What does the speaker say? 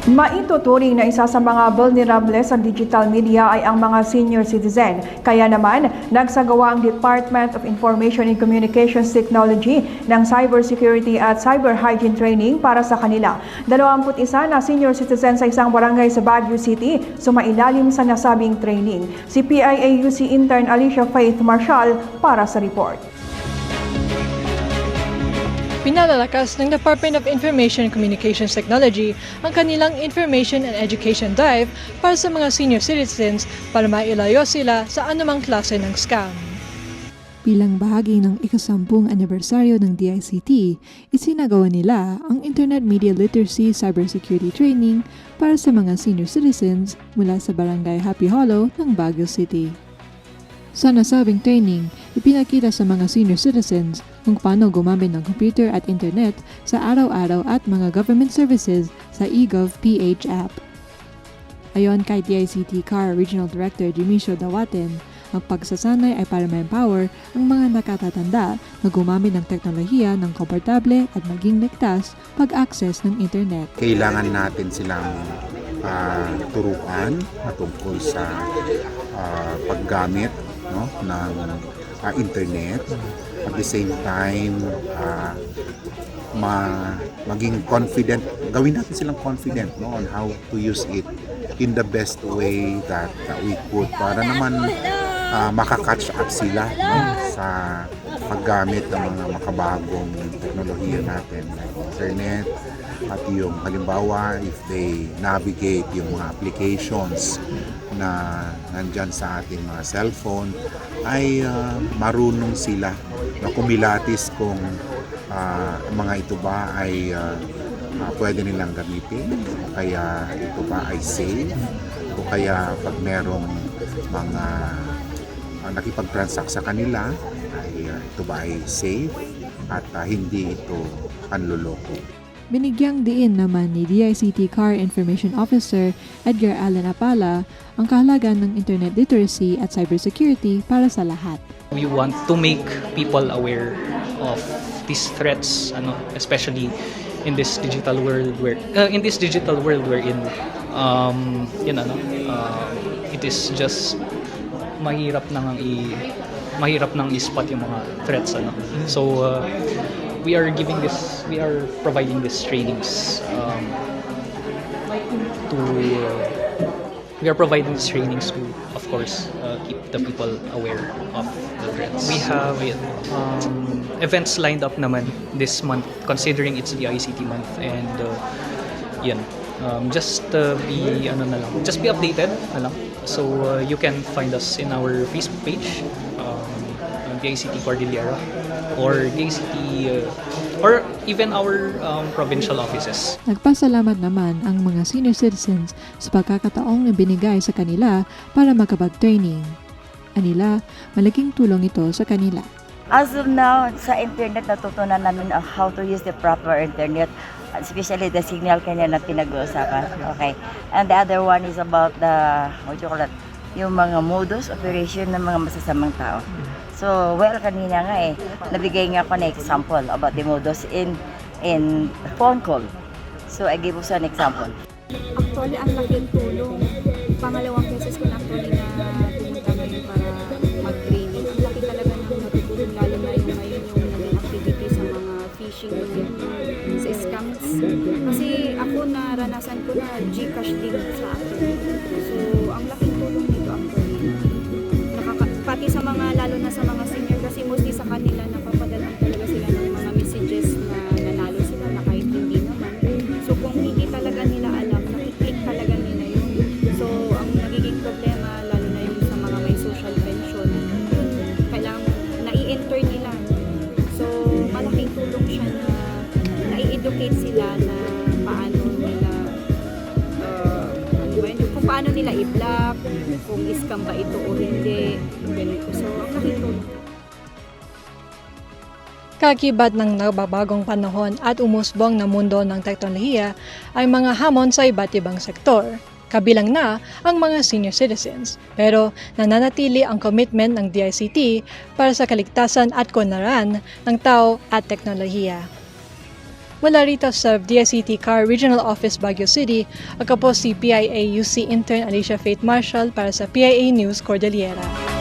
Maituturing na isa sa mga vulnerable sa digital media ay ang mga senior citizen. Kaya naman, nagsagawa ang Department of Information and Communications Technology ng cybersecurity at cyber hygiene training para sa kanila. 21 na senior citizen sa isang barangay sa Baguio City sumailalim sa nasabing training. Si PIAUC intern Alicia Faith Marshall para sa report. Pinalalakas ng Department of Information and Communications Technology ang kanilang Information and Education Drive para sa mga senior citizens para mailayo sila sa anumang klase ng scam. Bilang bahagi ng ika-10 anibersaryo ng DICT, isinagawa nila ang Internet Media Literacy Cybersecurity Training para sa mga senior citizens mula sa Barangay Happy Hollow ng Baguio City. Sa nasabing training, ipinakita sa mga senior citizens kung paano gumamit ng computer at internet sa araw-araw at mga government services sa eGov.ph app. Ayon kay DICT CAR Regional Director Dionisio Dawaten, ang pagsasanay ay para ma-empower ang mga nakatatanda na gumamit ng teknolohiya ng komportable at maging ligtas pag-access ng internet. Kailangan natin silang turuan tungkol sa paggamit ng internet. At the same time, maging confident, gawin natin silang confident on how to use it in the best way that we could para naman makakatch up sila sa paggamit ng mga makabagong teknolohiya natin like internet. At yung halimbawa, if they navigate yung mga applications na nandyan sa ating mga cellphone, ay marunong sila na kumilatis kung mga ito ba ay pwede nilang gamitin, o kaya ito ba ay safe, o kaya pag merong mga nakipag-transact sa kanila, ay ito ba ay safe at hindi ito panloloko. Binigyang diin naman ni DICT CAR Information Officer Edgar Allen Apala ang kahalagan ng internet literacy at cybersecurity para sa lahat. We want to make people aware of these threats, especially in this digital world wherein it is just mahirap nang i-spot yung mga threats, So we are providing these trainings to of course keep the people aware of the threats. We have events lined up naman this month considering it's the ICT month, and just be updated na lang. So you can find us in our Facebook page, DICT Cordillera, or DICT or even our provincial offices. Nagpasalamat naman ang mga senior citizens sa pagkakataong ibinigay sa kanila para makapag-training. Anila, malaking tulong ito sa kanila. As of now, sa internet natutunan namin how to use the proper internet, especially the signal kanya na pinag-uusapan. Okay. And the other one is about yung mga modus operation ng mga masasamang tao. So, kanina nga nabigay nga ako na example about the modus in phone call. So, I give also an example. Actually, ang laking tulong. Pangalawang beses ko na actually na pumunta ngayon para mag-training. Ang laki talaga ng natutulong, lalo na yung ngayon yung naging activity sa mga phishing, sa scams. Kasi ako naranasan ko na GCash din sa akin. So, ang laking tulong nito actually. Pati sa mga, lalo na sa mga senior, kasi mostly sa kanila napapadala talaga sila ng mga messages na nanalo sila na kahit hindi naman. So kung hindi talaga nila alam, nakiklik talaga nila yun. So ang nagiging problema, lalo na yung sa mga may social pension, kailangan nai-enter nila. So malaking tulong siya na nai-educate sila na paano nila kung paano nila i-block, kung scam ba ito o hindi. So, ang nakitulong. Kakibat ng nagbabagong panahon at umusbong na mundo ng teknolohiya ay mga hamon sa iba't ibang sektor, kabilang na ang mga senior citizens. Pero nananatili ang commitment ng DICT para sa kaligtasan at kunlaran ng tao at teknolohiya. Mula rito sa DICT CAR Regional Office Baguio City, ako po si PIA UC Intern Alicia Faith Marshall para sa PIA News Cordillera.